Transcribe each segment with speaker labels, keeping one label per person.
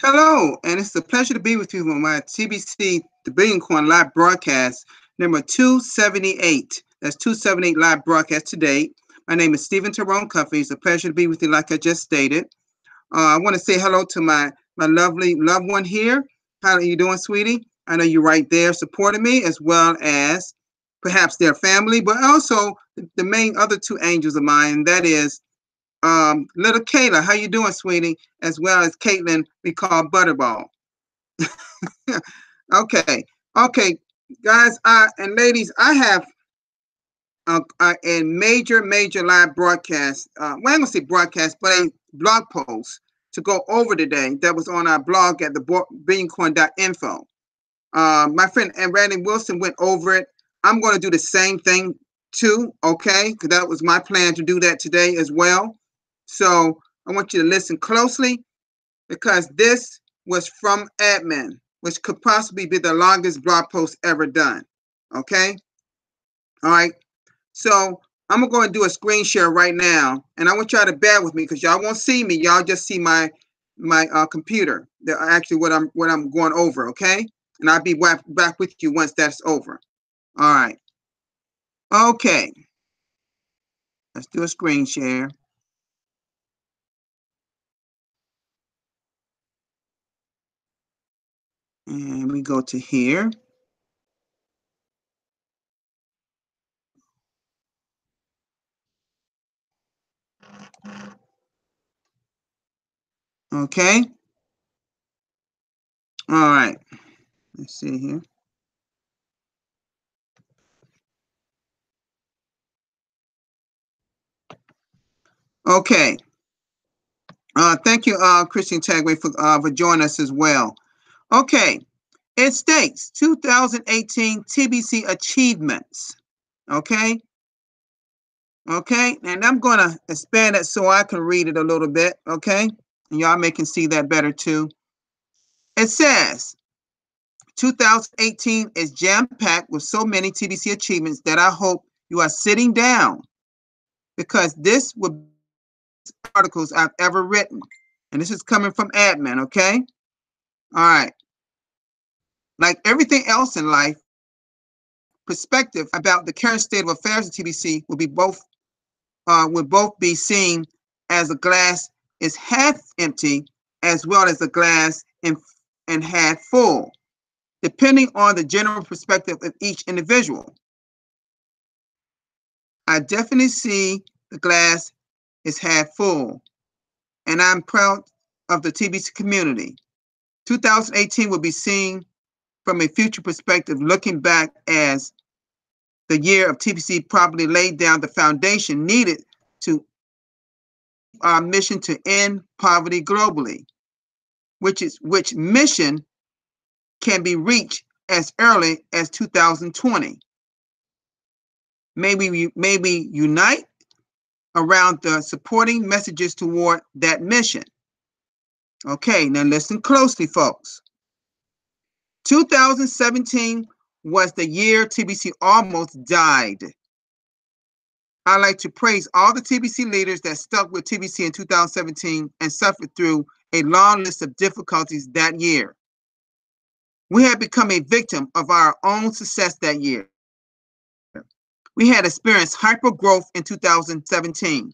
Speaker 1: Hello, and it's a pleasure to be with you on my TBC The Billion Coin live broadcast number 278. That's 278 live broadcast today. My name is Stephen Tyrone Cuffey. It's a pleasure to be with you, like I just stated. I want to say hello to my lovely loved one here. How are you doing, sweetie? I know you're right there supporting me, as well as perhaps their family, but also the main other two angels of mine, and that is little Kayla. How you doing, sweetie? As well as Caitlin, we call Butterball. Okay, okay, guys, and ladies, I have a major live broadcast. Well, I'm gonna say broadcast, but a blog post to go over today that was on our blog at the billioncoin.info. My friend and Randy Wilson went over it. I'm going to do the same thing too, okay? Because that was my plan to do that today as well. So I want you to listen closely because this was from admin, which could possibly be the longest blog post ever done. Okay? All right. So I'm gonna go and do a screen share right now, and I want y'all to bear with me because y'all won't see me. Y'all just see my computer. Actually, what I'm going over. Okay, and I'll be back with you once that's over. All right. Okay. Let's do a screen share. And we go to here. Okay. All right. Let's see here. Okay. Thank you, Christian Tagway, for joining us as well. Okay. It states 2018 TBC achievements. Okay. Okay. And I'm going to expand it so I can read it a little bit. Okay. And y'all may can see that better too. It says 2018 is jam-packed with so many TBC achievements that I hope you are sitting down because this will be the articles I've ever written. And this is coming from admin, okay? All right. Like everything else in life, perspective about the current state of affairs in TBC will both be seen as a glass is half empty as well as a glass and half full, depending on the general perspective of each individual. I definitely see the glass is half full, and I'm proud of the TBC community. 2018 will be seen from a future perspective, looking back as the year of TBC probably laid down the foundation needed to our mission to end poverty globally, which mission can be reached as early as 2020. Maybe unite around the supporting messages toward that mission. Okay, now listen closely, folks. 2017 was the year TBC almost died. I'd like to praise all the TBC leaders that stuck with TBC in 2017 and suffered through a long list of difficulties that year. We had become a victim of our own success that year. We had experienced hyper growth in 2017.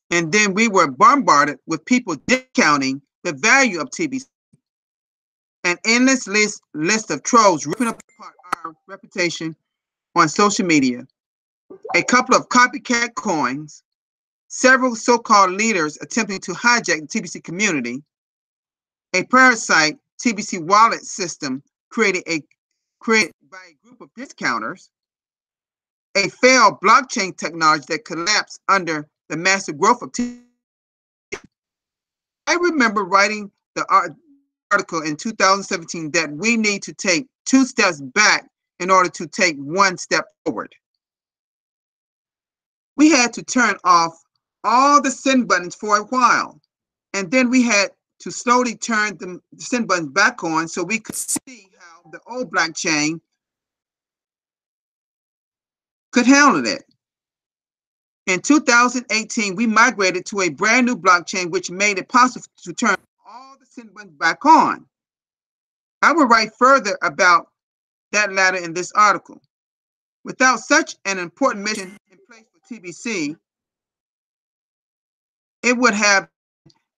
Speaker 1: And then we were bombarded with people discounting the value of TBC. An endless list of trolls ripping apart our reputation on social media, a couple of copycat coins, several so-called leaders attempting to hijack the TBC community, a parasite TBC wallet system created by a group of discounters, a failed blockchain technology that collapsed under the massive growth of TBC. I remember writing the article in 2017 that we need to take 2 steps back in order to take 1 step forward. We had to turn off all the send buttons for a while, and then we had to slowly turn the send buttons back on so we could see how the old blockchain could handle it. In 2018, we migrated to a brand new blockchain, which made it possible to turn all the went back on. I will write further about that latter in this article. Without such an important mission in place for TBC, it would have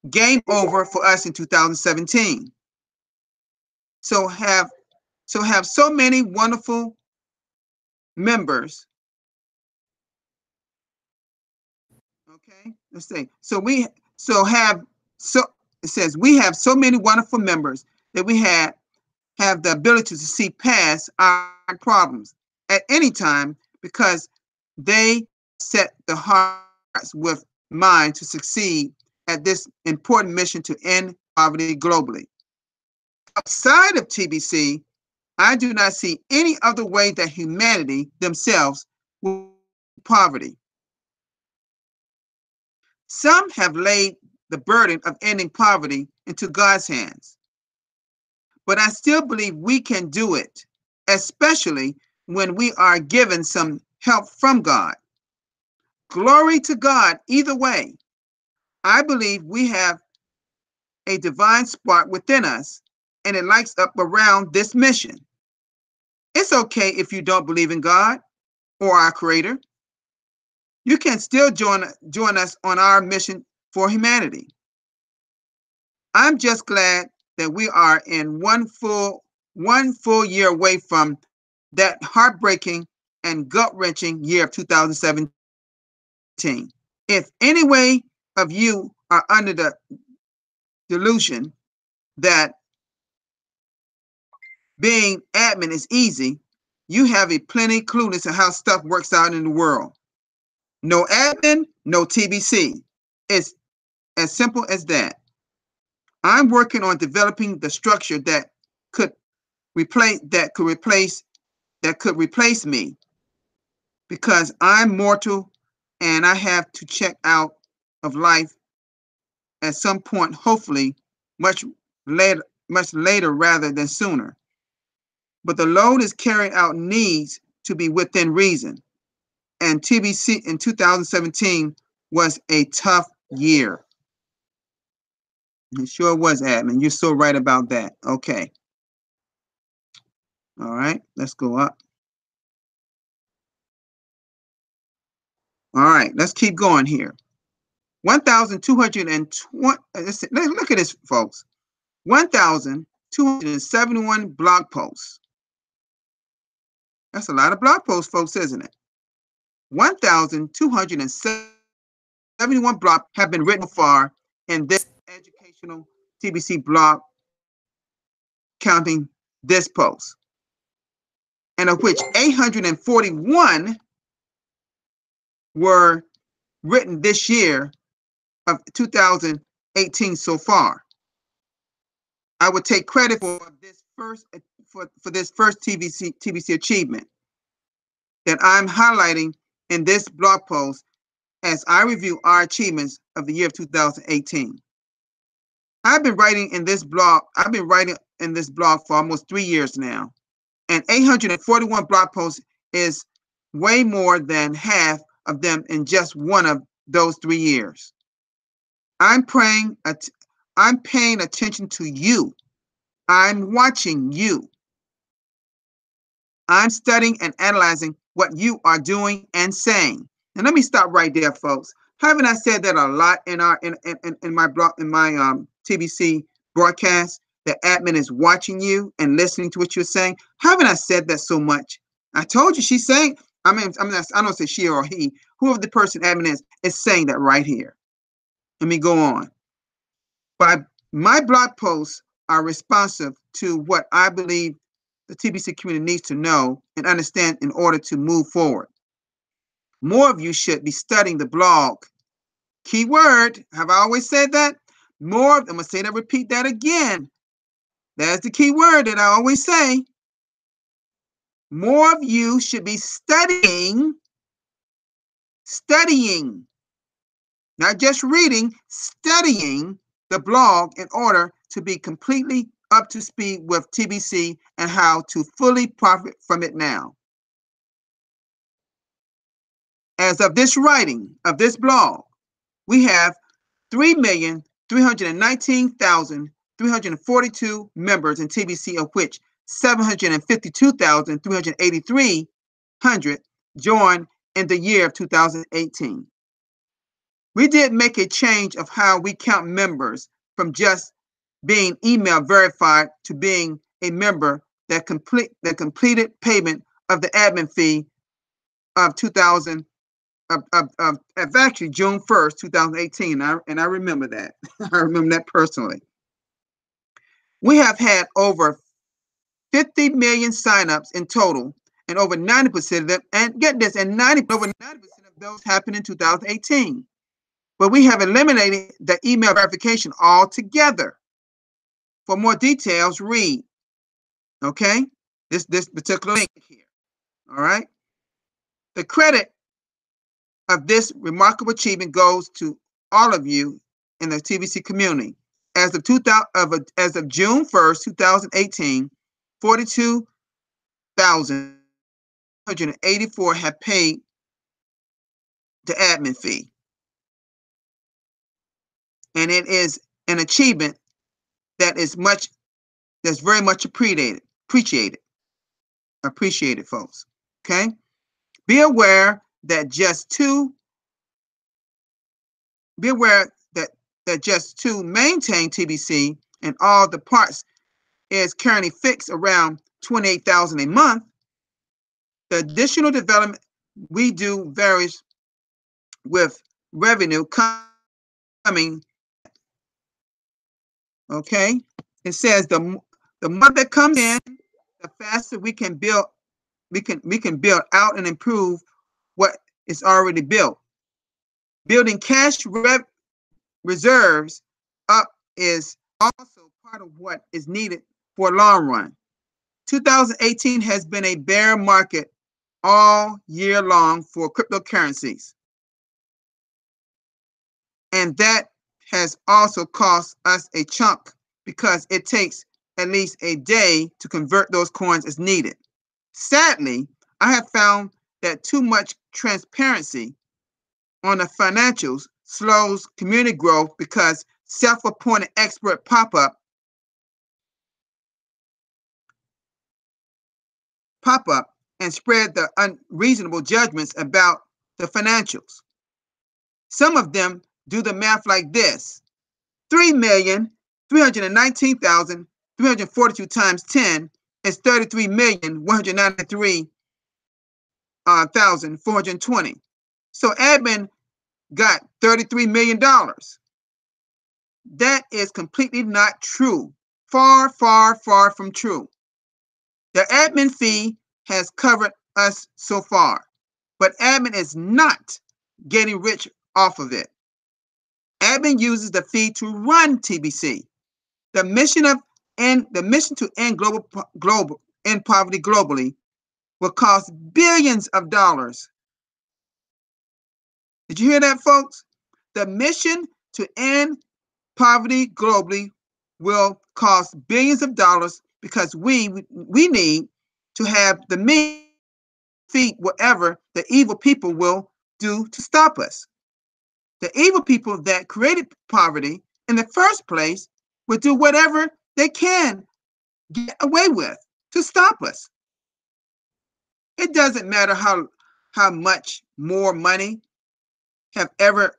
Speaker 1: game over for us in 2017. So have so many wonderful members. Okay, let's see. It says we have so many wonderful members that we have the ability to see past our problems at any time because they set the hearts with mind to succeed at this important mission to end poverty globally. Outside of TBC, I do not see any other way that humanity themselves will poverty. Some have laid the burden of ending poverty into God's hands, but I still believe we can do it, especially when we are given some help from God. Glory to God either way. I believe we have a divine spark within us, and it lights up around this mission. It's okay if you don't believe in God or our Creator. You can still join us on our mission for humanity. I'm just glad that we are in one full year away from that heartbreaking and gut-wrenching year of 2017. If any way of you are under the delusion that being admin is easy, you have a plenty clueless on how stuff works out in the world. No admin, no TBC. It's as simple as that. I'm working on developing the structure that could replace me because I'm mortal and I have to check out of life at some point, hopefully much later rather than sooner. But the load is carried out needs to be within reason. And TBC in 2017 was a tough year. It sure was, admin. You're so right about that. Okay. All right, let's go up. All right, let's keep going here. 1,220. Look at this, folks. 1,271 blog posts. That's a lot of blog posts, folks, isn't it? 1,271 blogs have been written so far in this educational TBC blog, counting this post, and of which 841 were written this year of 2018 so far. I would take credit for this first TBC achievement that I'm highlighting in this blog post as I review our achievements of the year of 2018. I've been writing in this blog for almost 3 years now, and 841 blog posts is way more than half of them in just one of those 3 years. I'm paying attention to you. I'm watching you. I'm studying and analyzing what you are doing and saying. And let me stop right there, folks. Haven't I said that a lot in my TBC broadcast? The admin is watching you and listening to what you're saying. Haven't I said that so much? I told you she's saying. I don't say she or he. Whoever the person admin is saying that right here. Let me go on. My blog posts are responsive to what I believe the TBC community needs to know and understand in order to move forward. More of you should be studying the blog. Key word, have I always said that? More, I'm going to say that, repeat that again. That's the key word that I always say. More of you should be studying, not just reading, studying the blog in order to be completely up to speed with TBC and how to fully profit from it now. As of this writing of this blog, we have 3,319,300 342 members in TBC, of which 752,383 joined in the year of 2018. We did make a change of how we count members from just being email verified to being a member that completed payment of the admin fee of actually June 1st, 2018. And I remember that. I remember that personally. We have had over 50 million signups in total, and over 90% of them, and get this, and over 90% of those happened in 2018. But we have eliminated the email verification altogether. For more details, read, okay, this particular link here, all right? The credit of this remarkable achievement goes to all of you in the TBC community. As of June 1st, 2018, 42,184 have paid the admin fee. And it is an achievement that is very much appreciated, folks. Okay? Be aware that just two maintain TBC and all the parts is currently fixed around $28,000 a month. The additional development we do varies with revenue coming. Okay, it says the more that comes in, the faster we can build. We can build out and improve what is already built. Building cash reserves up is also part of what is needed for a long run. 2018 has been a bear market all year long for cryptocurrencies. And that has also cost us a chunk because it takes at least a day to convert those coins as needed. Sadly, I have found that too much transparency on the financials slows community growth because self-appointed expert pop up and spread the unreasonable judgments about the financials. Some of them do the math like this: 3,319,342 times 10 is 33,193,420. So admin got $33 million. That is completely not true. Far, far, far from true. The admin fee has covered us so far, but admin is not getting rich off of it. Admin uses the fee to run TBC. The mission to end poverty globally will cost billions of dollars. Did you hear that, folks? The mission to end poverty globally will cost billions of dollars because we need to have the means to defeat whatever the evil people will do to stop us. The evil people that created poverty in the first place will do whatever they can get away with to stop us. It doesn't matter how much more money have ever.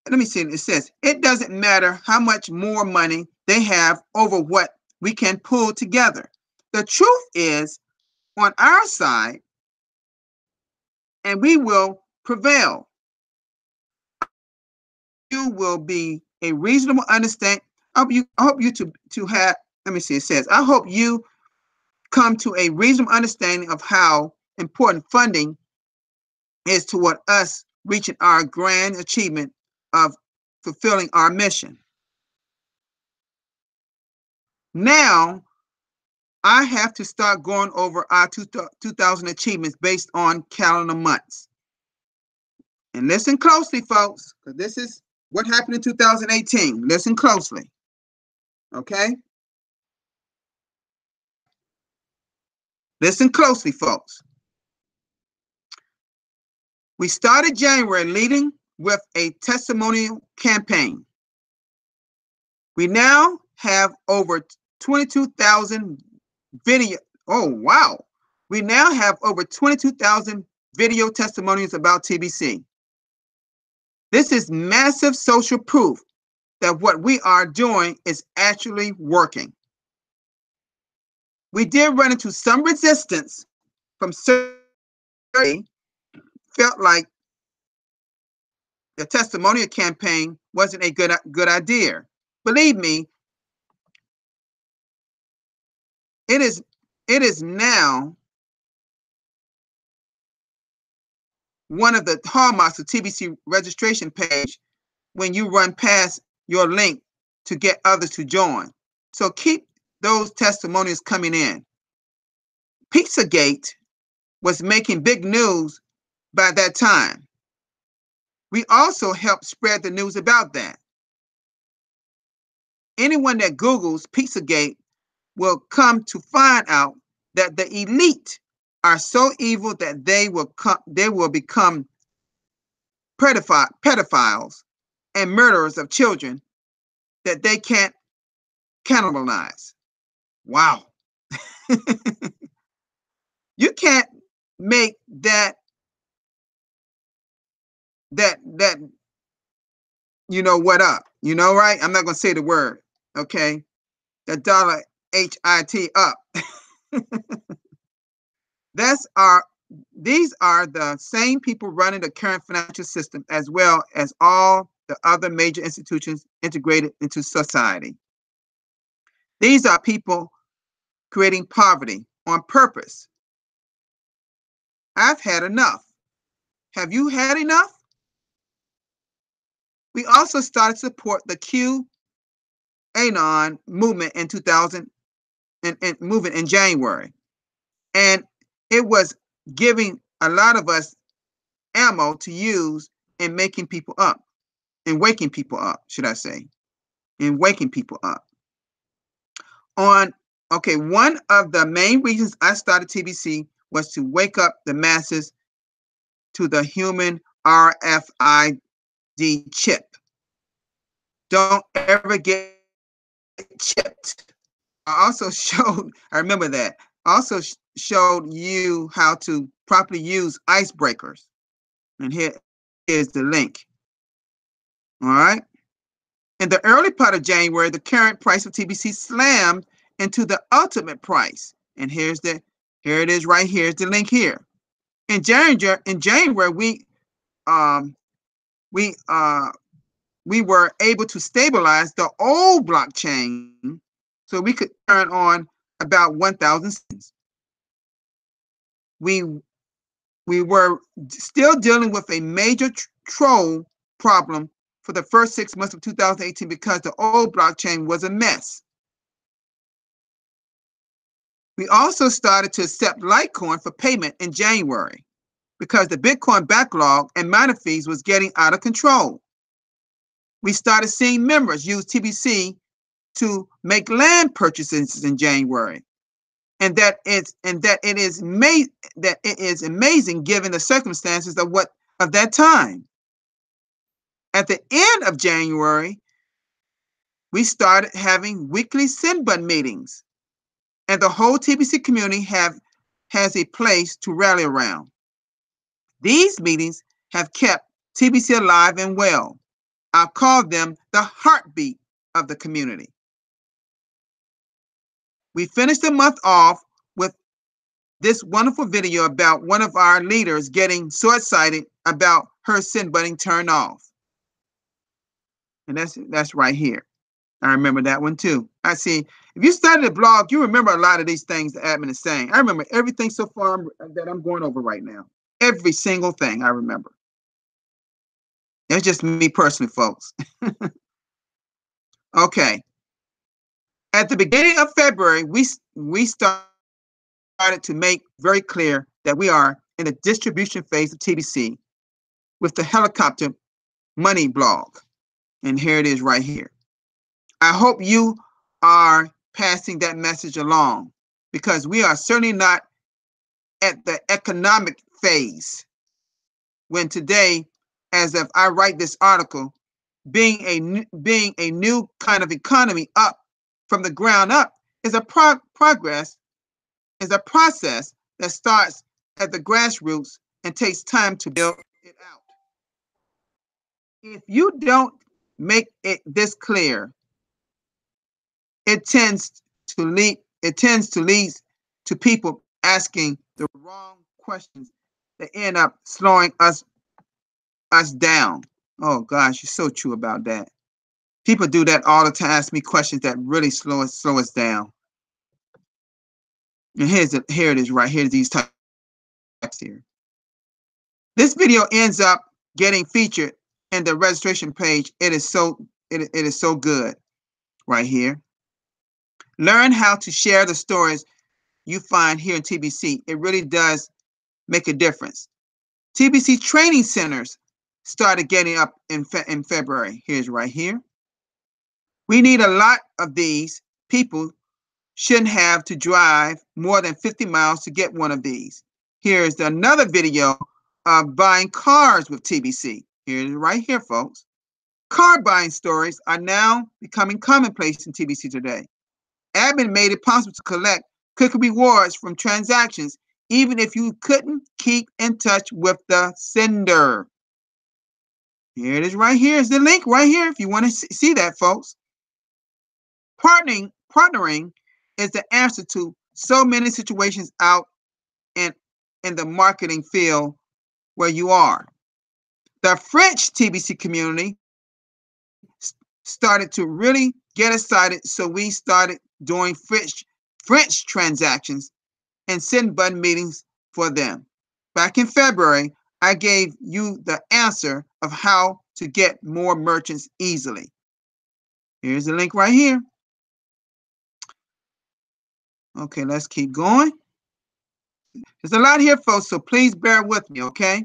Speaker 1: Let me see. It says it doesn't matter how much more money they have over what we can pull together. The truth is on our side, and we will prevail. You will be a reasonable understanding. I hope you to have. Let me see. It says I hope you come to a reasonable understanding of how important funding is toward us reaching our grand achievement of fulfilling our mission. Now, I have to start going over our 2000 achievements based on calendar months. And listen closely, folks, because this is what happened in 2018. Listen closely, okay? Listen closely, folks. We started January leading with a testimonial campaign. We now have over 22,000 video. Oh, wow. We now have over 22,000 video testimonials about TBC. This is massive social proof that what we are doing is actually working. We did run into some resistance from certain felt like the testimonial campaign wasn't a good idea. Believe me, it is now one of the hallmarks of TBC registration page when you run past your link to get others to join. So keep those testimonials coming in. Pizzagate was making big news by that time. We also helped spread the news about that. Anyone that Googles Pizzagate will come to find out that the elite are so evil that they will become pedophiles and murderers of children that they can't cannibalize. Wow. You can't make that you know what up. You know, right? I'm not going to say the word. Okay. The dollar HIT up. These are the same people running the current financial system as well as all the other major institutions integrated into society. These are people creating poverty on purpose. I've had enough. Have you had enough? We also started to support the QAnon movement in 2000 and movement in January. And it was giving a lot of us ammo to use in making people up, and waking people up, should I say, in waking people up. One of the main reasons I started TBC was to wake up the masses to the human RFID chip. Don't ever get chipped. I remember that. I also showed you how to properly use icebreakers. And here is the link. All right. In the early part of January, the current price of TBC slammed into the ultimate price. And here it is right here. Here's the link here. In January, we were able to stabilize the old blockchain so we could turn on about 1,000 cents. We were still dealing with a major troll problem for the first 6 months of 2018 because the old blockchain was a mess. We also started to accept Litecoin for payment in January because the Bitcoin backlog and miner fees was getting out of control. We started seeing members use TBC to make land purchases in January, and that it is amazing given the circumstances of that time. At the end of January, we started having weekly send button meetings, and the whole TBC community has a place to rally around. These meetings have kept TBC alive and well. I call them the heartbeat of the community. We finished the month off with this wonderful video about one of our leaders getting so excited about her send button turned off. And that's right here. I remember that one too. I see. If you started a blog, you remember a lot of these things the admin is saying. I remember everything so far that I'm going over right now. Every single thing I remember. That's just me personally, folks. Okay. At the beginning of February, we started to make very clear that we are in the distribution phase of TBC with the helicopter money blog. And here it is right here. I hope you are passing that message along because we are certainly not at the economic phase when today, as if I write this article, being a new kind of economy up from the ground up is a process that starts at the grassroots and takes time to build it out. If you don't make it this clear, it tends to lead to people asking the wrong questions that end up slowing us down. Oh gosh, you're so true about that. People do that all the time, ask me questions that really slow us down. And here it is right here, these types here. This video ends up getting featured in the registration page. It is so good right here. Learn how to share the stories you find here in TBC. It really does make a difference. TBC training centers started getting up in February. Here's right here. We need a lot of these. People shouldn't have to drive more than 50 miles to get one of these. Here's another video of buying cars with TBC. Here's right here, folks. Car buying stories are now becoming commonplace in TBC today. Admin made it possible to collect quick rewards from transactions, even if you couldn't keep in touch with the sender. Here it is right here. Is the link right here if you want to see that, folks. Partnering is the answer to so many situations out in the marketing field where you are. The French TBC community started to really get excited, so we started doing French transactions and send button meetings for them. Back in February, I gave you the answer of how to get more merchants easily. Here's the link right here. Okay, let's keep going. There's a lot here, folks, so please bear with me, okay?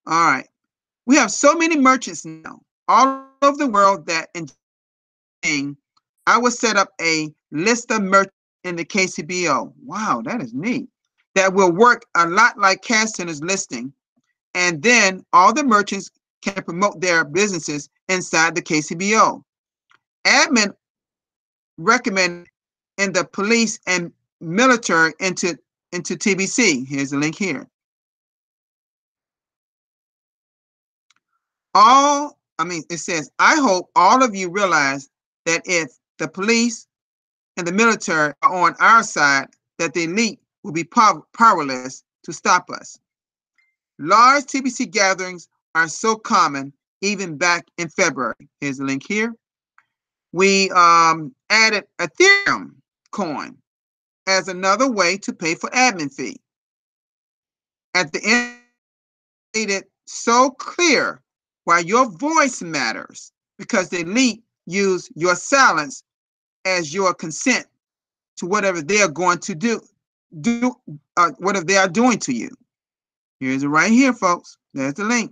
Speaker 1: All right. We have so many merchants now all over the world that I will set up a list of merchants in the KCBO. Wow, that is neat. That will work a lot like cash centers listing. And then all the merchants can promote their businesses inside the KCBO. Admin recommend in the police and military into TBC. Here's the link here. It says, I hope all of you realize that if the police and the military are on our side, that the elite will be powerless to stop us. Large TBC gatherings are so common, even back in February. Here's the link here. We added Ethereum coin as another way to pay for admin fee. At the end, made it so clear why your voice matters, because the elite use your silence as your consent to whatever they are going to do whatever they are doing to you. Here's it right here, folks. There's the link.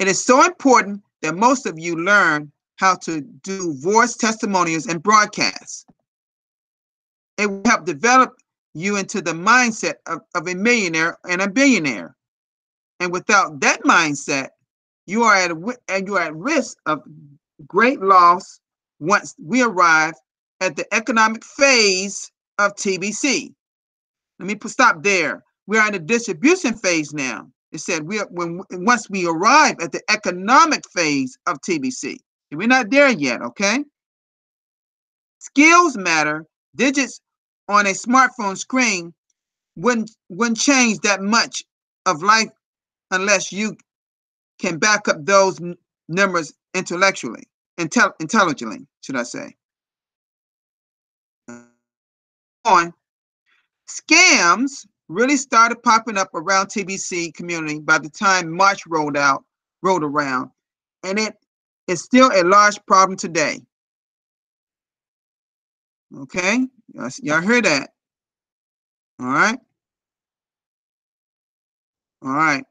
Speaker 1: It is so important that most of you learn how to do voice testimonials and broadcasts. It will help develop you into the mindset of a millionaire and a billionaire. And without that mindset, you are at risk of great loss once we arrive at the economic phase of TBC. Let me stop there. We are in the distribution phase now. It said once we arrive at the economic phase of TBC. We're not there yet, okay? Skills matter. Digits on a smartphone screen wouldn't change that much of life unless you can back up those numbers intelligently, should I say. Scams really started popping up around TBC community by the time March rolled around, and it is still a large problem today. Okay, y'all hear that? All right. All right.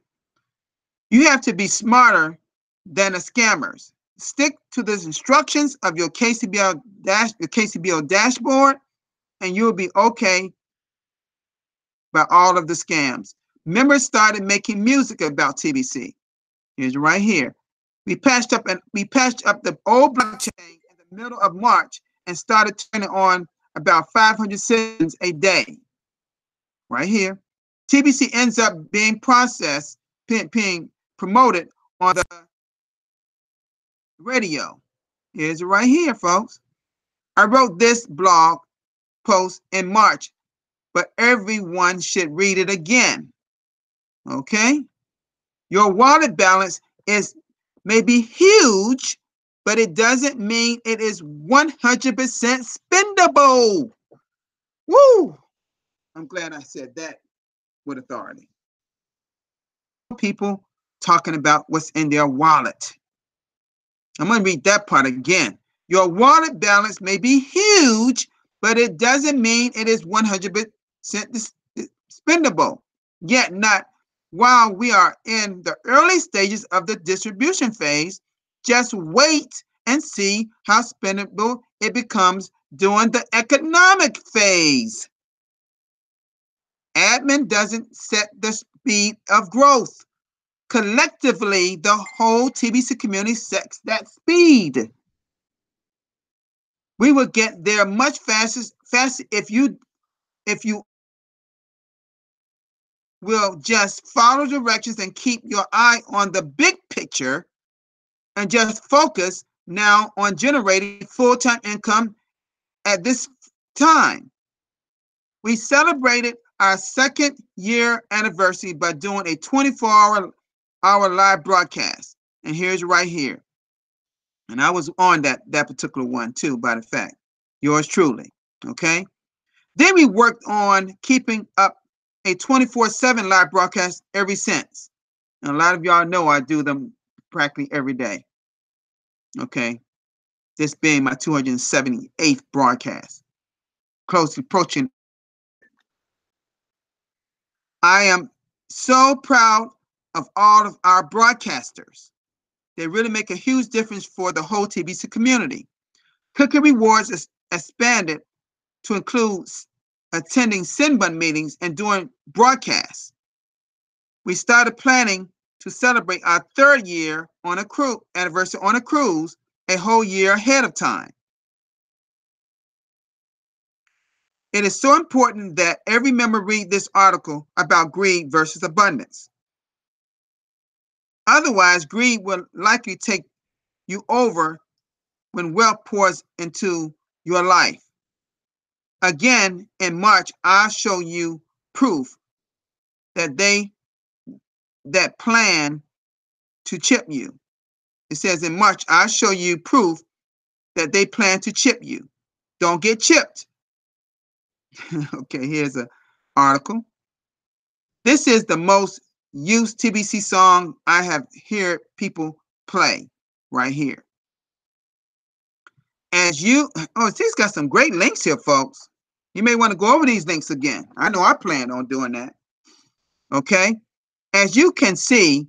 Speaker 1: You have to be smarter than the scammers. Stick to the instructions of your KCBO dashboard, and you'll be okay by all of the scams. Members started making music about TBC. Here's right here. We patched up the old blockchain in the middle of March and started turning on about 500 citizens a day. Right here. TBC ends up being being promoted on the radio. Here's it right here, folks. I wrote this blog post in March, but everyone should read it again. Okay? Your wallet balance may be huge, but it doesn't mean it is 100% spendable. Woo! I'm glad I said that with authority. People talking about what's in their wallet. I'm going to read that part again. Your wallet balance may be huge, but it doesn't mean it is 100% spendable. Yet not while we are in the early stages of the distribution phase. Just wait and see how spendable it becomes during the economic phase. Admin doesn't set the speed of growth. Collectively, the whole TBC community sets that speed. We will get there much faster if you will just follow directions and keep your eye on the big picture and just focus now on generating full-time income at this time. We celebrated our second year anniversary by doing a 24-hour live broadcast. And here's right here. And I was on that particular one too, by the fact. Yours truly. Okay. Then we worked on keeping up a 24/7 live broadcast ever since. And a lot of y'all know I do them practically every day. Okay. This being my 278th broadcast. Closely approaching. I am so proud of all of our broadcasters. They really make a huge difference for the whole TBC community. Cookie Rewards is expanded to include attending Sinbun meetings and doing broadcasts. We started planning to celebrate our third year on a anniversary on a cruise a whole year ahead of time. It is so important that every member read this article about greed versus abundance. Otherwise, greed will likely take you over when wealth pours into your life. Again, in March, I'll show you proof that that plan to chip you. It says in March, I'll show you proof that they plan to chip you. Don't get chipped. Okay, here's an article. This is the most used TBC song I have heard people play right here. She's got some great links here, folks. You may want to go over these links again. I know I plan on doing that. Okay. As you can see,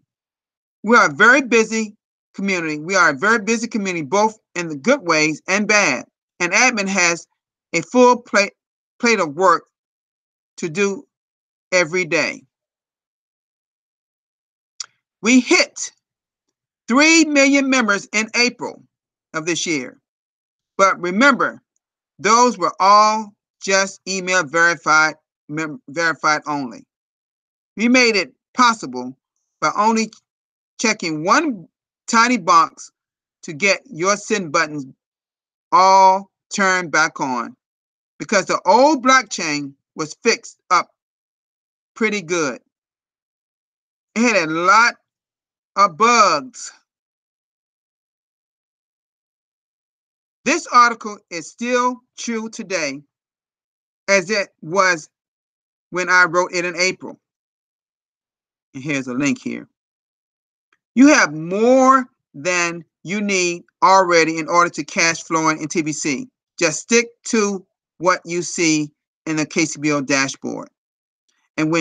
Speaker 1: we are a very busy community. We are a very busy community, both in the good ways and bad. And admin has a full plate of work to do every day. We hit 3 million members in April of this year. But remember, those were all just email verified only. We made it possible by only checking one tiny box to get your send buttons all turned back on, because the old blockchain was fixed up pretty good. It had a lot of bugs. This article is still true today as it was when I wrote it in April. And here's a link here. You have more than you need already in order to cash flowing in TBC. Just stick to what you see in the KCBO dashboard. And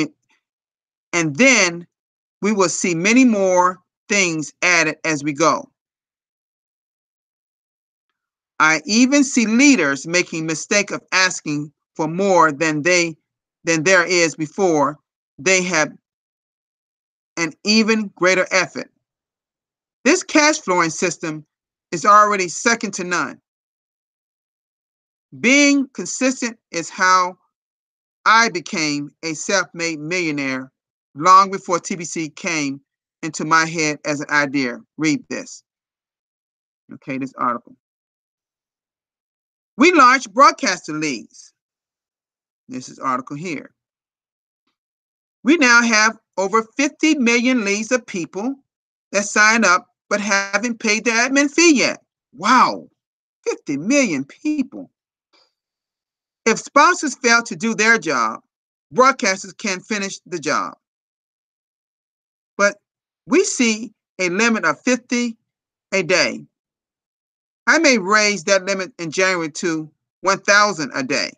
Speaker 1: then we will see many more things added as we go. I even see leaders making mistake of asking for more than there is before they have an even greater effort. This cash flowing system is already second to none. Being consistent is how I became a self-made millionaire long before TBC came into my head as an idea. Read this. Okay, this article. We launched broadcaster leads. This is article here. We now have over 50 million leads of people that sign up but haven't paid the admin fee yet. Wow, 50 million people. If sponsors fail to do their job, broadcasters can finish the job. But we see a limit of 50 a day. I may raise that limit in January to 1,000 a day.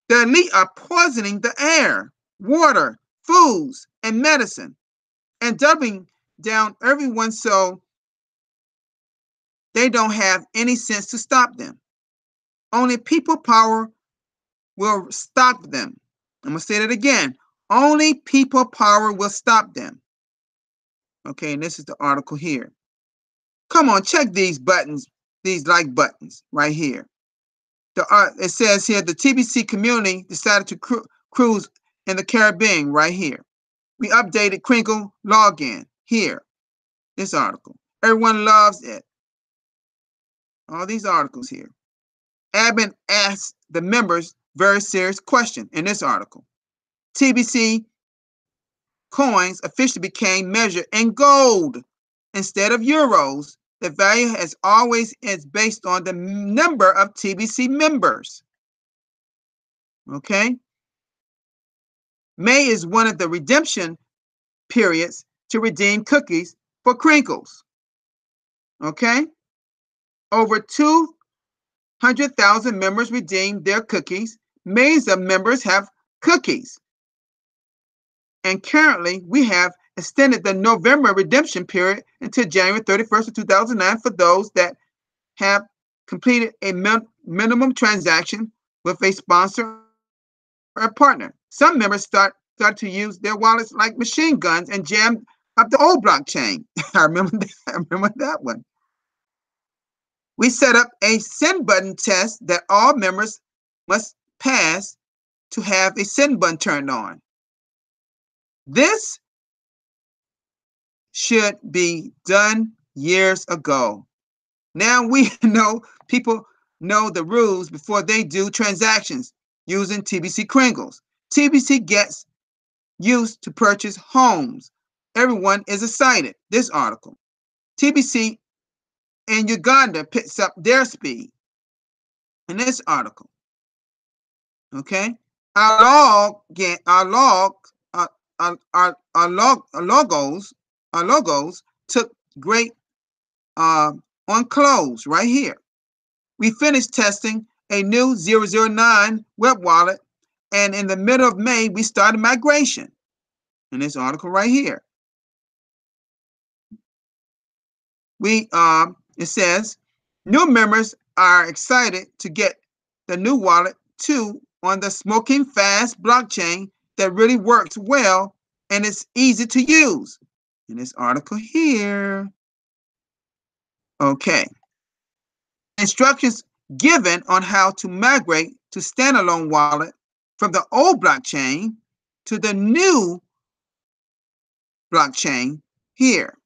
Speaker 1: The elite are poisoning the air, water, foods, and medicine, and dumbing down everyone so they don't have any sense to stop them. Only people power will stop them. I'm going to say that again. Only people power will stop them. Okay, and this is the article here. Come on, check these buttons, these like buttons right here. It says here the TBC community decided to cruise in the Caribbean right here. We updated Crinkle login here. This article. Everyone loves it. All these articles here. Admin asked the members very serious question in this article. TBC coins officially became measured in gold instead of euros. The value as always is based on the number of TBC members. Okay. May is one of the redemption periods to redeem cookies for Crinkles. Okay. Over 200,000 members redeemed their cookies. Millions of members have cookies. And currently, we have extended the November redemption period until January 31st of 2009 for those that have completed a minimum transaction with a sponsor or a partner. Some members start to use their wallets like machine guns and jam up the old blockchain. I remember that one. We set up a send button test that all members must pass to have a send button turned on. This should be done years ago. Now we know people know the rules before they do transactions using TBC Crinkles. TBC gets used to purchase homes. Everyone is excited. This article. TBC in Uganda picks up their speed. In this article. Okay. Our logos took great on close right here. We finished testing a new 009 web wallet, and in the middle of May, we started migration. In this article right here. It says, new members are excited to get the new wallet too on the smoking fast blockchain that really works well and it's easy to use. In this article here. Okay. Instructions given on how to migrate to standalone wallet from the old blockchain to the new blockchain here.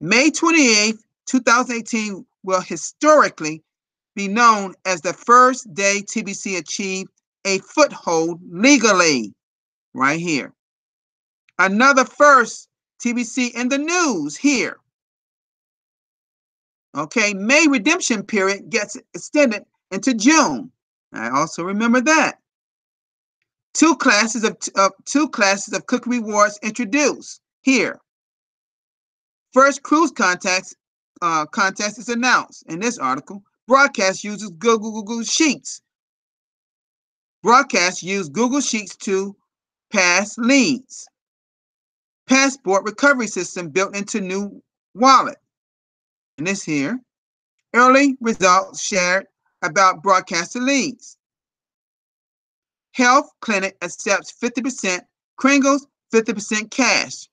Speaker 1: May 28th, 2018 will historically be known as the first day TBC achieved a foothold legally, right here. Another first TBC in the news here. Okay, May redemption period gets extended into June. I also remember that. Two classes of cookie rewards introduced here. First cruise contest is announced in this article. Broadcast uses Google Sheets. Broadcast use Google Sheets to pass leads. Passport recovery system built into new wallet. And this here. Early results shared about broadcaster leads. Health clinic accepts 50% Kringles, 50% cash.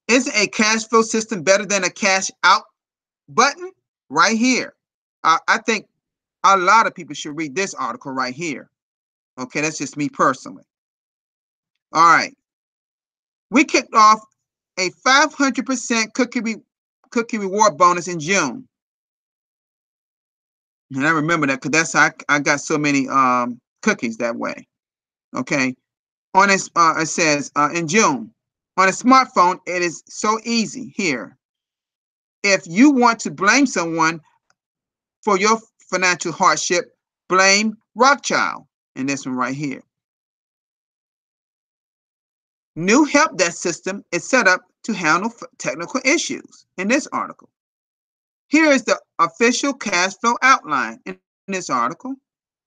Speaker 1: Isn't a cash flow system better than a cash out button? Right here. I think a lot of people should read this article right here. Okay, that's just me personally. All right. We kicked off a 500% cookie reward bonus in June. And I remember that because that's how I got so many cookies that way. Okay. On this, it says in June, on a smartphone, it is so easy here. If you want to blame someone for your financial hardship, blame Rothschild. And this one right here. New help desk system is set up to handle technical issues in this article. Here is the official cash flow outline in this article.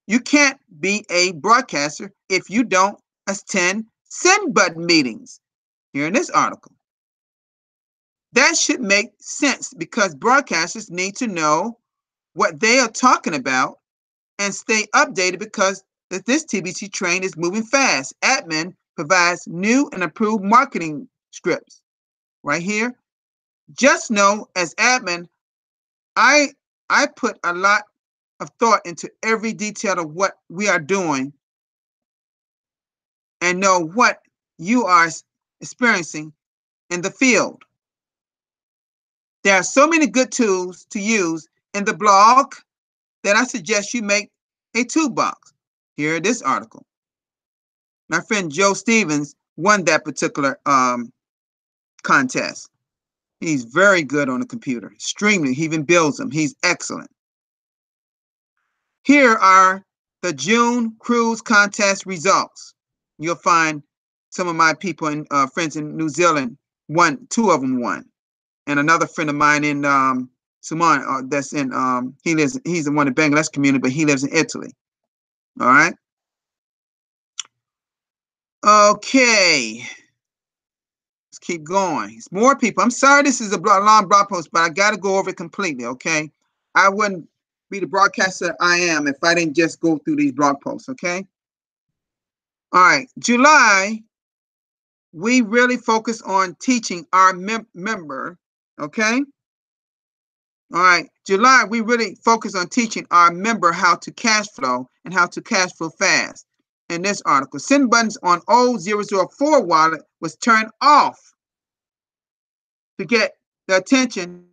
Speaker 1: You can't be a broadcaster if you don't attend send button meetings here in this article. That should make sense because broadcasters need to know what they are talking about and stay updated because this TBC train is moving fast. Admin provides new and improved marketing scripts right here. Just know as admin, I put a lot of thought into every detail of what we are doing and know what you are experiencing in the field. There are so many good tools to use in the blog that I suggest you make a toolbox. Here, this article. My friend Joe Stevens won that particular contest. He's very good on the computer, extremely. He even builds them. He's excellent. Here are the June cruise contest results. You'll find some of my people and friends in New Zealand won. Two of them won, and another friend of mine in Simon that's in he's the one in Bangladesh community, but he lives in Italy. All right. Okay. Let's keep going. It's more people. I'm sorry this is a long blog post, but I got to go over it completely, okay? I wouldn't be the broadcaster I am if I didn't just go through these blog posts, okay? All right. July, we really focus on teaching our member, okay? All right. July, we really focus on teaching our member how to cash flow and how to cash flow fast. In this article, send buttons on old 004 wallet was turned off to get the attention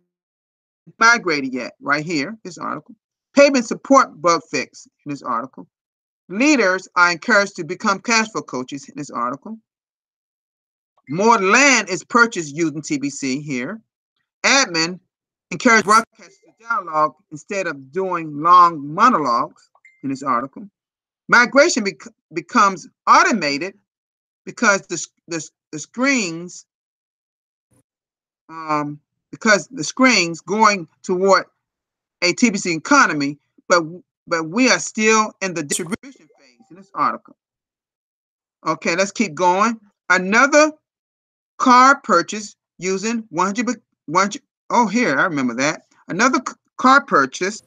Speaker 1: migrated yet. Right here, this article. Payment support bug fix in this article. Leaders are encouraged to become cash flow coaches in this article. More land is purchased using TBC here. Admin encourage broadcasters to dialogue instead of doing long monologues in this article. Migration becomes automated because the screens going toward a TBC economy, but we are still in the distribution phase in this article. Okay, let's keep going. Another car purchase using 100. Oh, here, I remember that. Another car purchase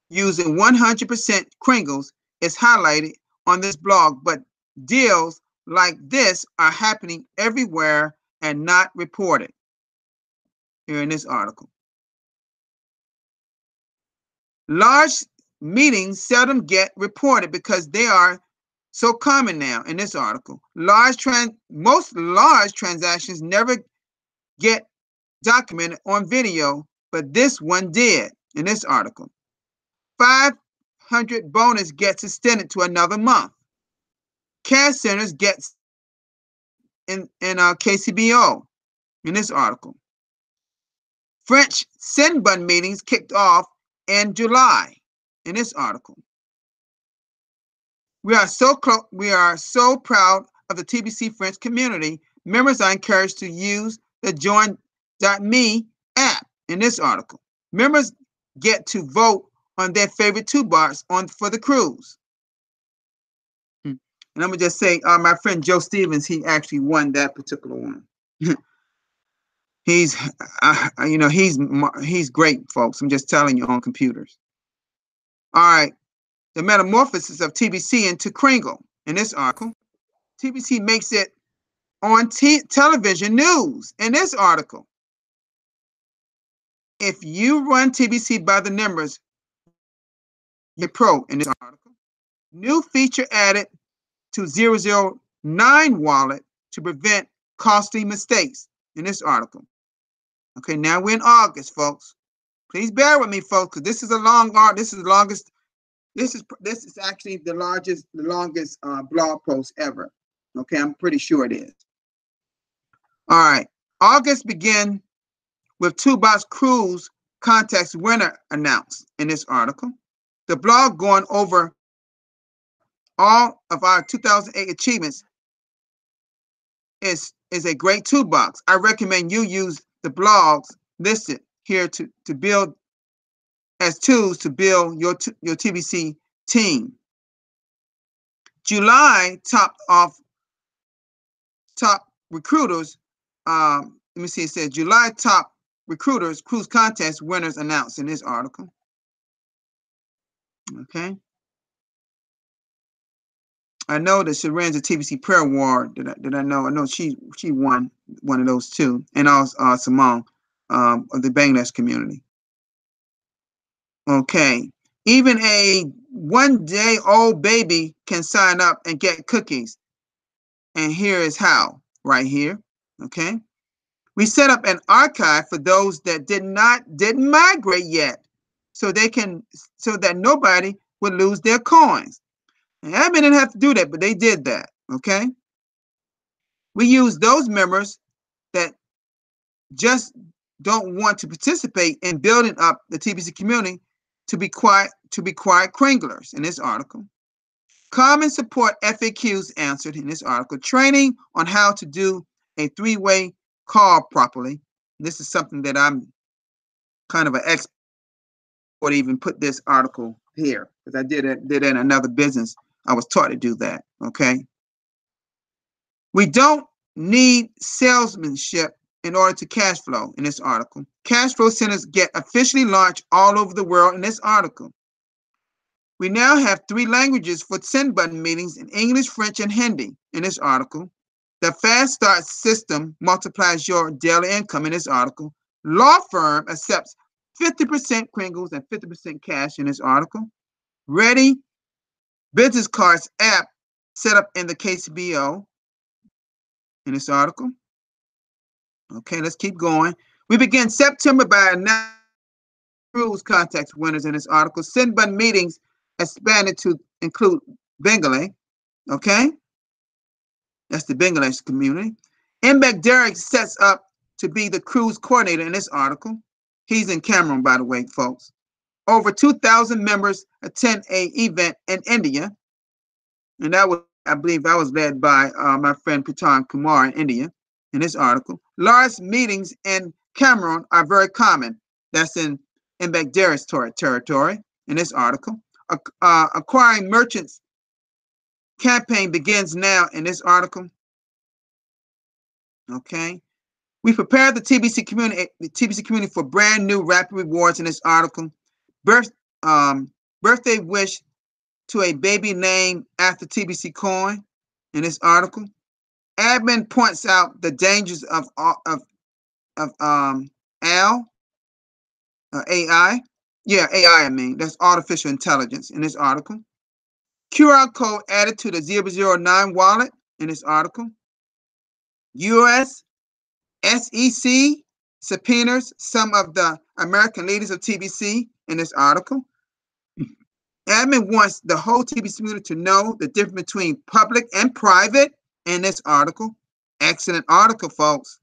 Speaker 1: using 100% Kringles is highlighted on this blog, but deals like this are happening everywhere and not reported here in this article. Large meetings seldom get reported because they are so common now in this article. Most large transactions never get documented on video, but this one did in this article. 500 bonus gets extended to another month. Cash centers gets in KCBO in this article. French send button meetings kicked off in July in this article. We are so proud of the TBC French community. Members are encouraged to use the join.me app in this article. Members get to vote on their favorite toolbars for the cruise. And I'm gonna just say, my friend Joe Stevens, he actually won that particular one. He's great, folks. I'm just telling you on computers. All right. The metamorphosis of TBC into Kringle in this article. TBC makes it on television news in this article. If you run TBC by the numbers, you're pro in this article. New feature added to 009 wallet to prevent costly mistakes in this article. Okay, now we're in August, folks. Please bear with me, folks, because this is a long article. This is the longest. This is actually the longest blog post ever. Okay, I'm pretty sure it is. All right, August began with Toolbox Cruise contest winner announced in this article. The blog going over all of our 2008 achievements is a great toolbox. I recommend you use the blogs listed here to build as tools to build your TBC team. July top recruiters. Let me see. It says July top recruiters cruise contest winners announced in this article. Okay. I know that Sharon's a TBC prayer award. Did I know? I know she won one of those too, and also Simone of the Bangladesh community. Okay. Even a 1-day-old baby can sign up and get cookies. And here is how, right here. Okay. We set up an archive for those that didn't migrate yet, so that nobody would lose their coins. And admin didn't have to do that, but they did that. Okay. We use those members that just don't want to participate in building up the TBC community to be quiet cringlers in this article. Common support FAQs answered in this article. Training on how to do a 3-way call properly. This is something that I'm kind of an expert to even put this article here, because I did it in another business. I was taught to do that. Okay. We don't need salesmanship in order to cash flow in this article. Cash flow centers get officially launched all over the world in this article. We now have 3 languages for send button meetings in English, French, and Hindi in this article. The Fast Start system multiplies your daily income in this article. Law firm accepts 50% Kringles and 50% cash in this article. Ready business cards app set up in the KCBO in this article. Okay, let's keep going. We begin September by announcing cruise contacts winners in this article. Send button meetings expanded to include Bengali. Okay, that's the Bangladesh community. Mbek Derek sets up to be the cruise coordinator in this article. He's in Cameroon, by the way, folks. Over 2,000 members attend an event in India, and that was, I believe, that was led by my friend Pitan Kumar in India. In this article, large meetings in Cameroon are very common. That's in Mbek Derek's territory. In this article, acquiring merchants campaign begins now in this article. Okay, we prepare the TBC community for brand new rapid rewards in this article. Birthday wish to a baby named after TBC coin in this article. Admin points out the dangers of AI. Yeah, AI, I mean, that's artificial intelligence in this article. QR code added to the 009 wallet in this article. US SEC subpoenas some of the American leaders of TBC in this article. Admin wants the whole TBC community to know the difference between public and private in this article. Excellent article, folks.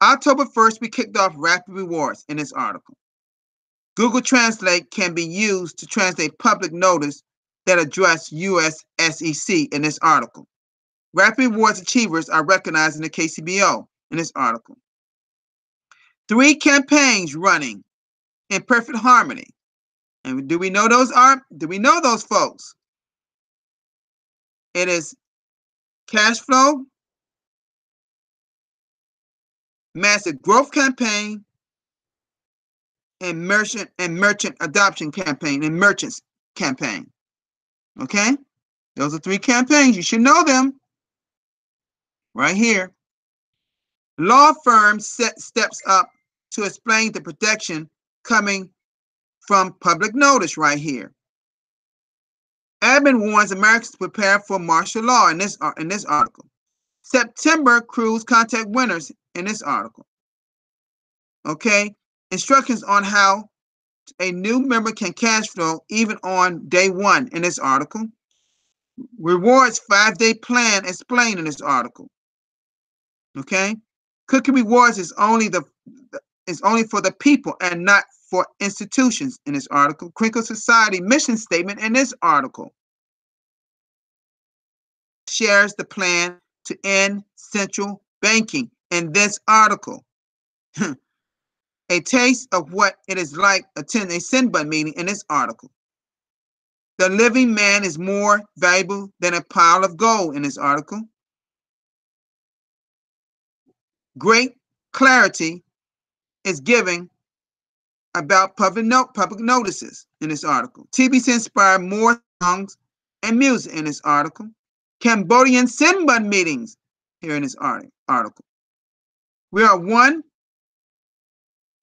Speaker 1: October 1st, we kicked off rapid rewards in this article. Google Translate can be used to translate public notice that address US SEC in this article. Rapid rewards achievers are recognized in the KCBO in this article. 3 campaigns running in perfect harmony. And do we know those folks? It is cash flow, massive growth campaign, and merchant adoption campaign, and merchants campaign. Okay, those are 3 campaigns. You should know them. right here. Law firm steps up to explain the protection coming from public notice right here. Admin warns Americans to prepare for martial law in this article. September cruise contact winners in this article. Okay, instructions on how a new member can cash flow even on day one in this article. Rewards 5-day plan explained in this article. Okay, cookie rewards is only for the people and not for institutions in this article. Crinkle Society mission statement in this article. Shares the plan to end central banking in this article. A taste of what it is like attending a Sinbad meeting in this article. The living man is more valuable than a pile of gold in this article. Great clarity is given about public notices in this article. TBC inspired more songs and music in this article. Cambodian Sinbad meetings here in this article. We are one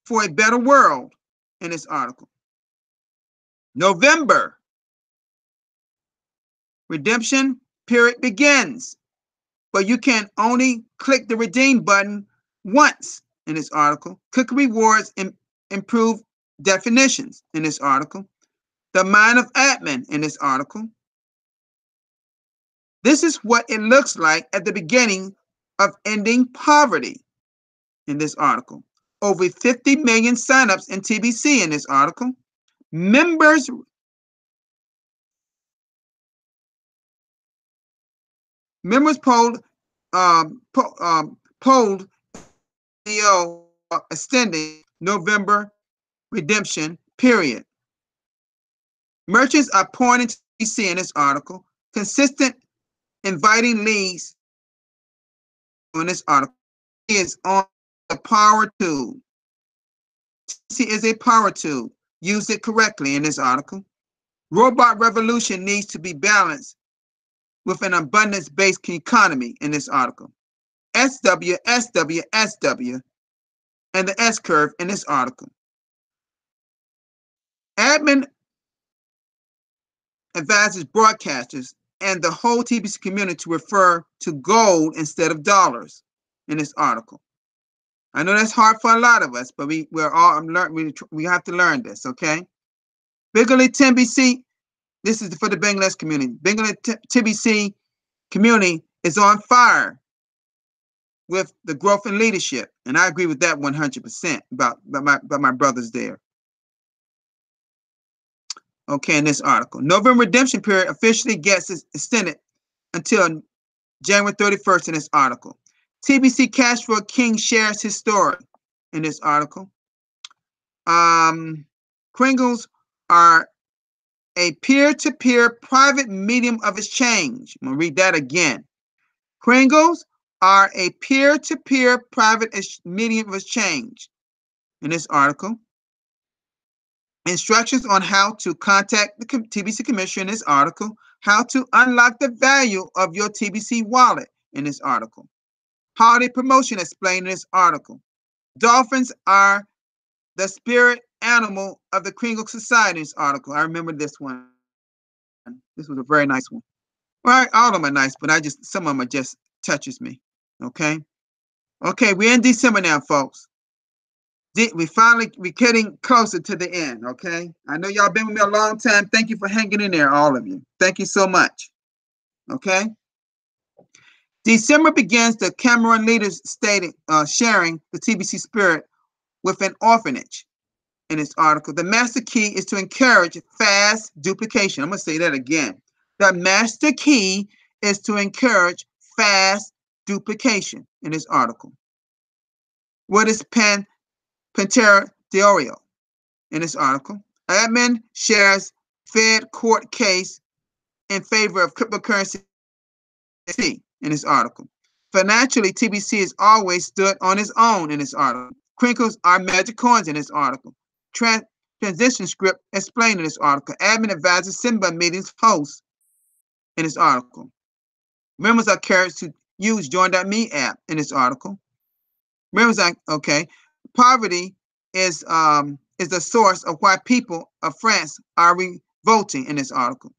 Speaker 1: for a better world in this article. November, redemption period begins, but you can only click the redeem button once in this article. Click rewards and improve definitions in this article. The mind of admin in this article. This is what it looks like at the beginning of ending poverty in this article. Over 50 million signups in TBC in this article. Members polled extending November redemption period. Merchants are pointing to TBC in this article. Consistent inviting leads in this article is on the power tool. TBC is a power tool. Use it correctly in this article. Robot revolution needs to be balanced with an abundance-based economy in this article. SW, SW, SW, and the S-curve in this article. Admin advises broadcasters and the whole TBC community to refer to gold instead of dollars in this article. I know that's hard for a lot of us, but we have to learn this, okay? Bengali TBC, this is for the Bangladesh community. Bengali TBC community is on fire with the growth and leadership, and I agree with that 100% about my brothers there. Okay, in this article, November redemption period officially gets extended until January 31st in this article. TBC Cash Flow King shares his story in this article. Kringles are a peer-to-peer private medium of exchange. I'm going to read that again. Kringles are a peer-to-peer private medium of exchange in this article. Instructions on how to contact the TBC Commissioner in this article. How to unlock the value of your TBC wallet in this article. Holiday promotion explained in this article. Dolphins are the spirit animal of the Kringle Society in this article. I remember this one. This was a very nice one. Well, all of them are nice, but some of them are just touches me. Okay. Okay, we're in December now, folks. We're getting closer to the end, okay? I know y'all been with me a long time. Thank you for hanging in there, all of you. Thank you so much, okay? December begins the Cameroon leaders sharing the TBC spirit with an orphanage in this article. The master key is to encourage fast duplication. I'm going to say that again. The master key is to encourage fast duplication in this article. What is Pantera D'Orio in this article? Admin shares Fed court case in favor of cryptocurrency in this article. Financially, TBC has always stood on its own in this article. Crinkles are magic coins in this article. Transition script explained in this article. Admin advises Simba meetings host in this article. Members are encouraged to use Join.me app in this article. Remember that, okay? Poverty is the source of why people of France are revolting in this article.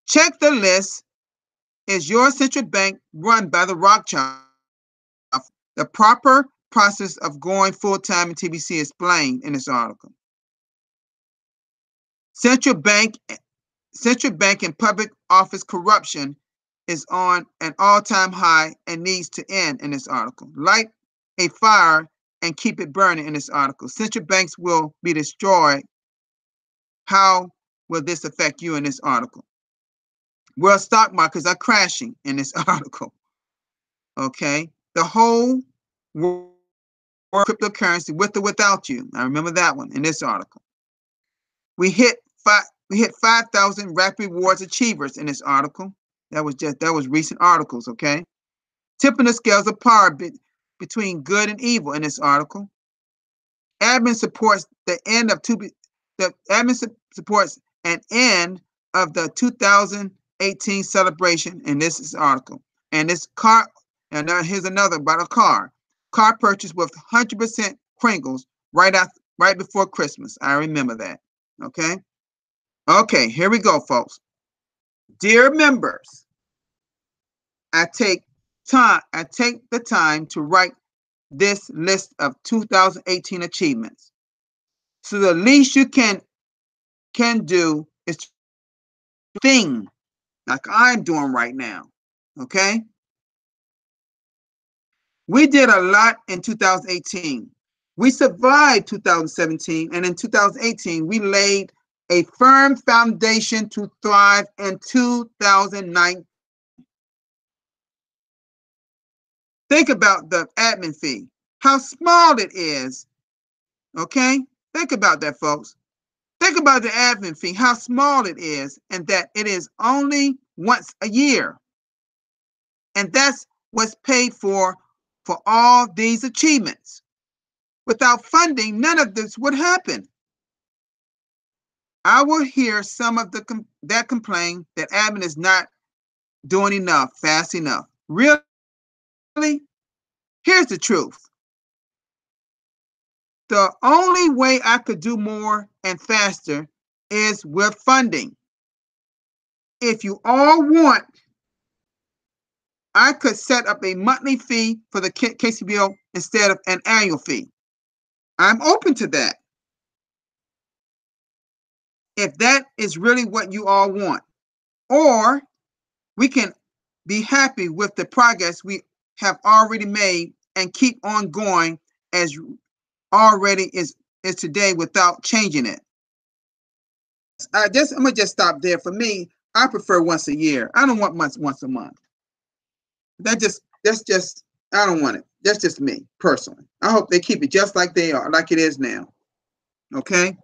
Speaker 1: Check the list. Is your central bank run by the Rothschild? The proper process of going full-time in TBC is explained in this article. Central bank and public office corruption is on an all-time high and needs to end in this article. Light a fire and keep it burning in this article. Central banks will be destroyed. How will this affect you in this article? World stock markets are crashing in this article. Okay, the whole world cryptocurrency with or without you. I remember that one in this article. We hit 5,000 rapid rewards achievers in this article. That was recent articles. Okay, tipping the scales of power between good and evil in this article. Admin supports the end of supports an end of the 2018 celebration in this article. And this car, and now here's another about a car. Car purchase with 100% Pringles right before Christmas. I remember that. Okay. Okay, here we go, folks. Dear members, I take the time to write this list of 2018 achievements. So the least you can do is thing like I'm doing right now. Okay? We did a lot in 2018. We survived 2017, and in 2018, we laid a firm foundation to thrive in 2019. Think about the admin fee, how small it is. Okay? Think about that, folks. Think about the admin fee, how small it is, and that it is only once a year. And that's what's paid for all these achievements. Without funding, none of this would happen. I will hear some of that complain that admin is not doing enough, fast enough. Really? Here's the truth. The only way I could do more and faster is with funding. If you all want, I could set up a monthly fee for the KCBO instead of an annual fee. I'm open to that. If that is really what you all want. Or we can be happy with the progress we have already made and keep on going as already is today without changing it. I'm gonna just stop there. For me, I prefer once a year. I don't want once a month. That's just I don't want it. That's just me personally. I hope they keep it just like they are, like it is now. Okay?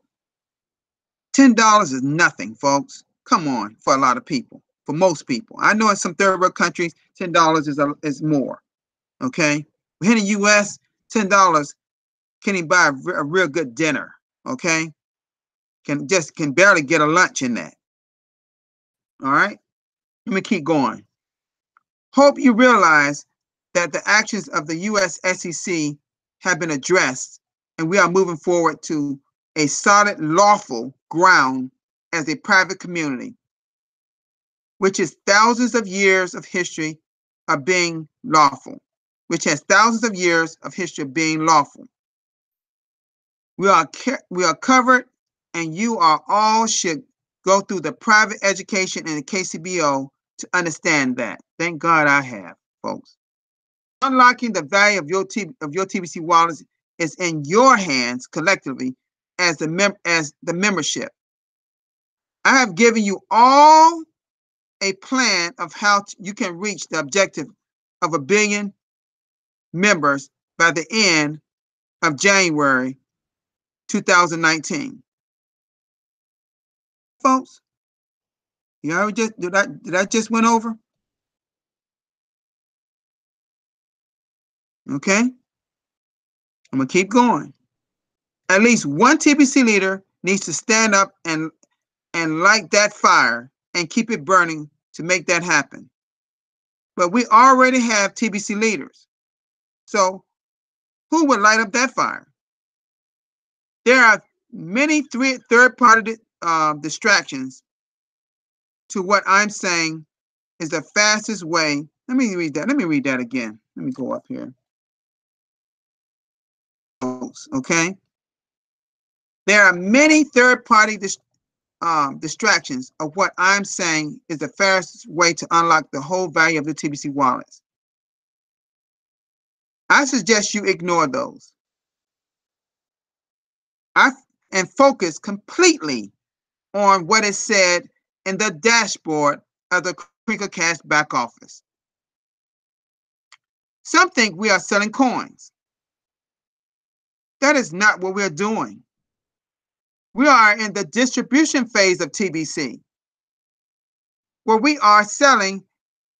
Speaker 1: $10 is nothing, folks. Come on, for a lot of people, for most people. I know in some third world countries, $10 is more. Okay? But in the US, $10 can't even buy a real good dinner. Okay? Can barely get a lunch in that. All right? Let me keep going. Hope you realize that the actions of the US SEC have been addressed and we are moving forward to a solid, lawful ground as a private community, which is thousands of years of history of being lawful, which has thousands of years of history of being lawful. We are covered, and you are all should go through the private education in the KCBO to understand that. Thank God I have, folks. Unlocking the value of your TBC wallets is in your hands collectively as the membership. I have given you all a plan of how you can reach the objective of 1 billion members by the end of January 2019. Folks, you already did I just went over? Okay? I'm gonna keep going. At least one TBC leader needs to stand up and light that fire and keep it burning to make that happen. but we already have TBC leaders. So who would light up that fire? There are many third-party distractions to what I'm saying is the fastest way. Let me read that. Let me read that again. Let me go up here. Okay. There are many third-party distractions of what I'm saying is the fastest way to unlock the whole value of the TBC wallets. I suggest you ignore those. And focus completely on what is said in the dashboard of the Crinkle Cash back office. Some think we are selling coins. That is not what we're doing. We are in the distribution phase of TBC, where we are selling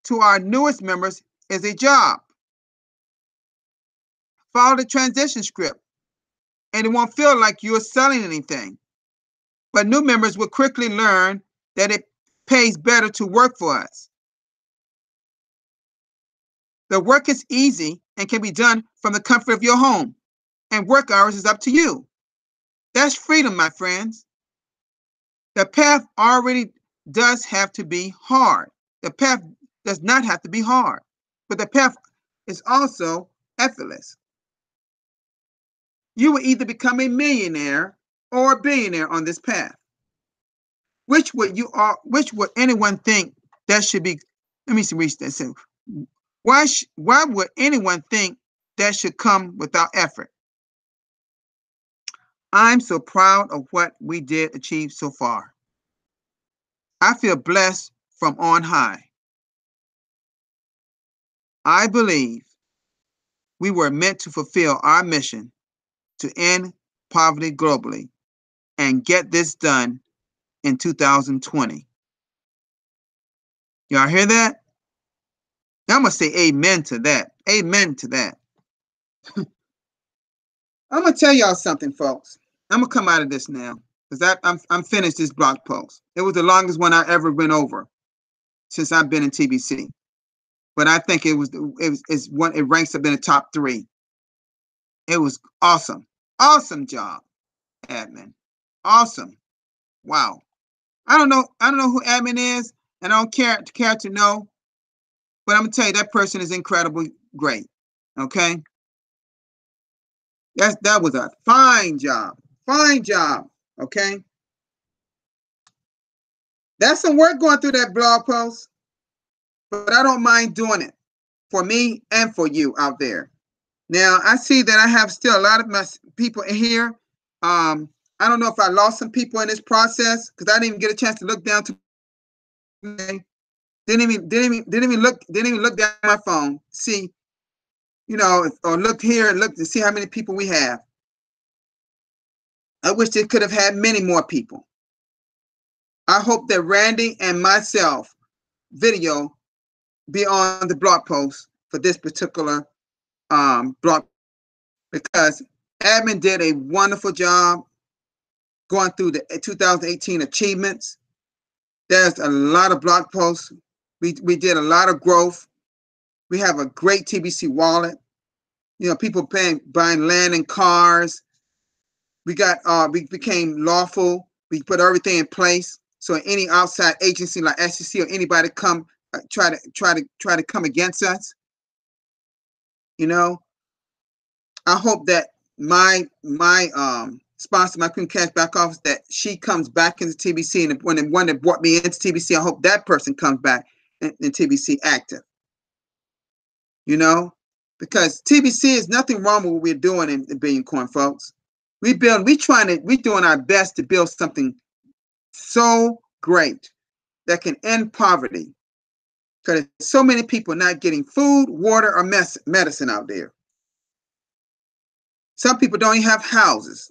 Speaker 1: to our newest members is a job. Follow the transition script, and it won't feel like you're selling anything. But new members will quickly learn that it pays better to work for us. The work is easy and can be done from the comfort of your home, and work hours is up to you. That's freedom, my friends. The path already does have to be hard. The path does not have to be hard, but the path is also effortless. You will either become a millionaire or a billionaire on this path. Which would anyone think that should be? Let me reach this. Why would anyone think that should come without effort? I'm so proud of what we did achieve so far. I feel blessed from on high. I believe we were meant to fulfill our mission to end poverty globally and get this done in 2020. Y'all hear that? I'm going to say amen to that. Amen to that. I'm going to tell y'all something, folks. I'm going to come out of this now because I'm finished this blog post. It was the longest one I ever went over since I've been in TBC. But I think it ranks up in the top 3. It was awesome. Awesome job, admin. Awesome. Wow. I don't know who admin is, and I don't care to know, but I'm gonna tell you that person is incredibly great. Okay? That was a fine job. Fine job. Okay? That's some work going through that blog post, but I don't mind doing it for me and for you out there. Now, I see that I have still a lot of my people in here. I don't know if I lost some people in this process because I didn't even get a chance to look down to. Didn't even look down at my phone. See, or look here and look to see how many people we have. I wish they could have had many more people. I hope that Randy and myself video be on the blog post for this particular blog, because admin did a wonderful job going through the 2018 achievements. There's a lot of blog posts. We did a lot of growth. We have a great TBC wallet. People buying land and cars. We became lawful. We put everything in place. So any outside agency like SEC or anybody come try to come against us, I hope that my sponsor, my Crinkle Cash back office, that she comes back into TBC, and when the one that brought me into TBC, I hope that person comes back in TBC active. Because TBC is nothing wrong with what we're doing in the Billion Coin, folks. We're doing our best to build something so great that can end poverty. Because there's so many people not getting food, water, or medicine out there. Some people don't even have houses.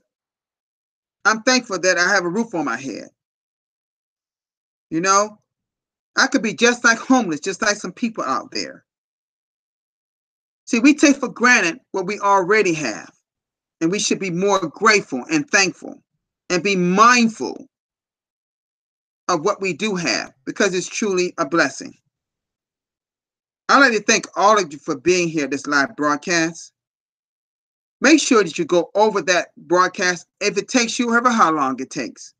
Speaker 1: I'm thankful that I have a roof on my head. I could be just like homeless, just like some people out there. See, we take for granted what we already have, and we should be more grateful and thankful and be mindful of what we do have, because it's truly a blessing. I'd like to thank all of you for being here this live broadcast. Make sure that you go over that broadcast if it takes you however how long it takes.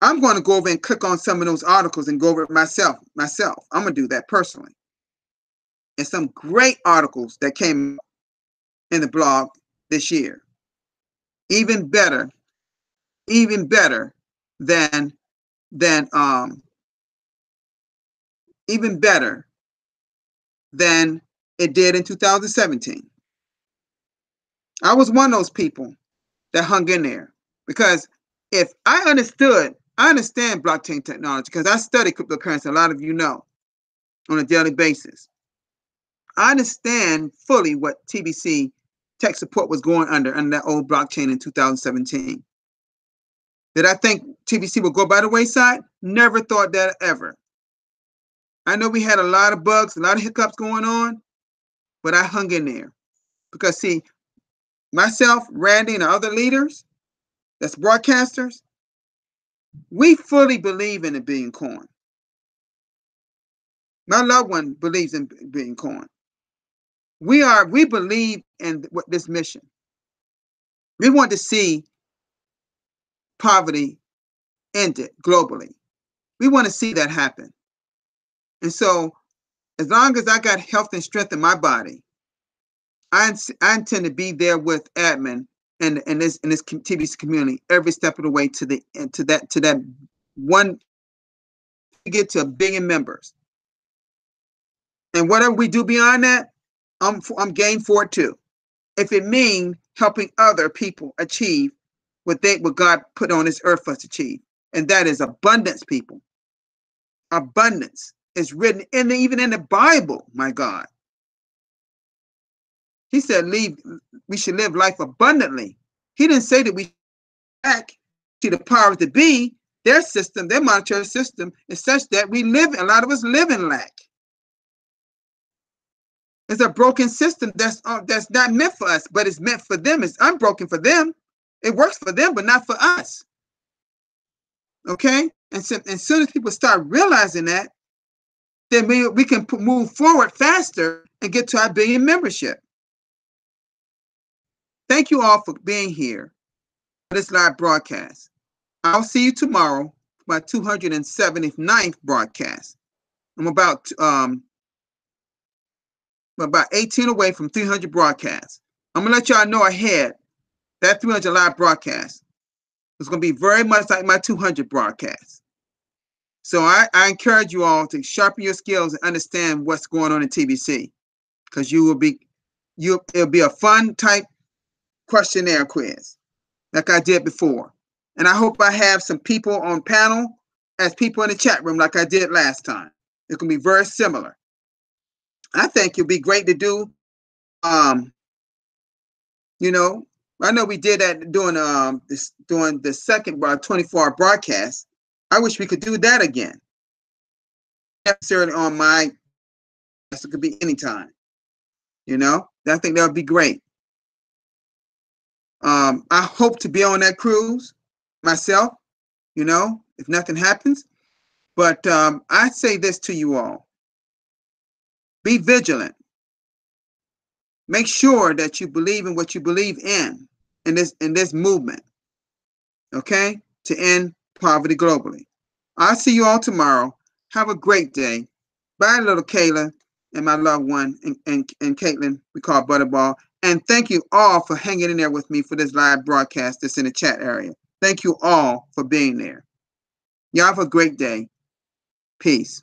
Speaker 1: I'm going to go over and click on some of those articles and go over it myself. I'm going to do that personally. And some great articles that came in the blog this year. Even better than even better than it did in 2017. I was one of those people that hung in there because if I understand blockchain technology because I study cryptocurrency, a lot of you know, on a daily basis. I understand fully what TBC tech support was going under that old blockchain in 2017. Did I think TBC would go by the wayside? Never thought that ever. I know we had a lot of bugs, a lot of hiccups going on, but I hung in there. Because see, myself, Randy, and the other leaders, that's broadcasters, we fully believe in the billion coin. My loved one believes in billion coin. We believe in this mission. We want to see poverty ended globally. We want to see that happen. And so, as long as I got health and strength in my body, I intend to be there with admin and this TBC community every step of the way to that one to get to 1 billion members. And whatever we do beyond that, I'm game for it too. If it means helping other people achieve what God put on this earth for us to achieve, and that is abundance, people. Abundance is written even in the Bible. My God, He said, we should live life abundantly. He didn't say that we back to the powers that be. Their system, their monetary system, is such that a lot of us live in lack. It's a broken system that's not meant for us, but it's meant for them. It's unbroken for them. It works for them, but not for us. Okay? And so, as soon as people start realizing that, then we can move forward faster and get to our 1 billion membership. Thank you all for being here for this live broadcast. I'll see you tomorrow for my 279th broadcast. I'm about 18 away from 300 broadcasts. I'm going to let y'all know ahead that 300 live broadcast is going to be very much like my 200 broadcasts. So I encourage you all to sharpen your skills and understand what's going on in TBC, because it'll be a fun type questionnaire quiz like I did before. And I hope I have some people on panel as people in the chat room like I did last time. It's going to be very similar. I think it'll be great to do. I know we did that during the second 24-hour broadcast. I wish we could do that again. Not necessarily on my, it could be anytime. I think that would be great. I hope to be on that cruise myself, if nothing happens. But I say this to you all. Be vigilant. Make sure that you believe in what you believe in this movement, okay, to end poverty globally. I'll see you all tomorrow. Have a great day. Bye, little Kayla and my loved one and Caitlin, we call Butterball. And thank you all for hanging in there with me for this live broadcast that's in the chat area. Thank you all for being there. Y'all have a great day. Peace.